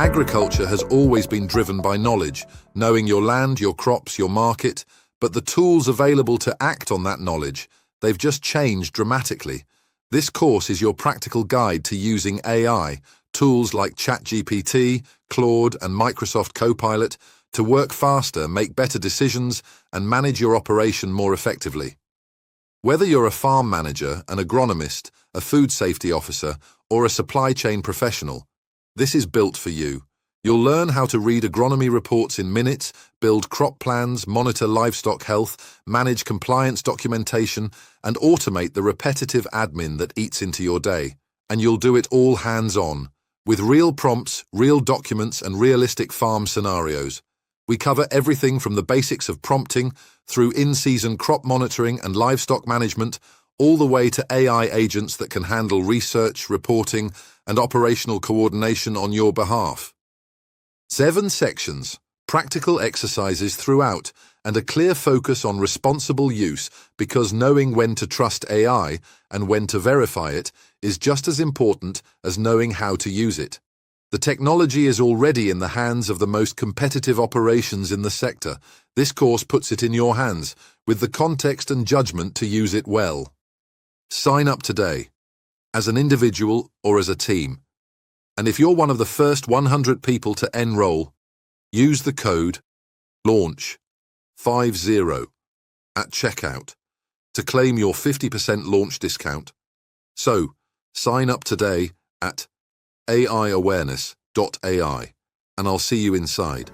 Agriculture has always been driven by knowledge, knowing your land, your crops, your market, but the tools available to act on that knowledge, they've just changed dramatically. This course is your practical guide to using AI, tools like ChatGPT, Claude, and Microsoft Copilot to work faster, make better decisions, and manage your operation more effectively. Whether you're a farm manager, an agronomist, a food safety officer, or a supply chain professional, this is built for you. You'll learn how to read agronomy reports in minutes, build crop plans, monitor livestock health, manage compliance documentation, and automate the repetitive admin that eats into your day. And you'll do it all hands-on, with real prompts, real documents, and realistic farm scenarios. We cover everything from the basics of prompting, through in-season crop monitoring and livestock management, all the way to AI agents that can handle research, reporting, and operational coordination on your behalf. 7 sections, practical exercises throughout, and a clear focus on responsible use, because knowing when to trust AI and when to verify it is just as important as knowing how to use it. The technology is already in the hands of the most competitive operations in the sector. This course puts it in your hands, with the context and judgment to use it well. Sign up today, as an individual or as a team. And if you're one of the first 100 people to enroll, use the code LAUNCH50 at checkout to claim your 50% launch discount. So, sign up today at aiawareness.ai, and I'll see you inside.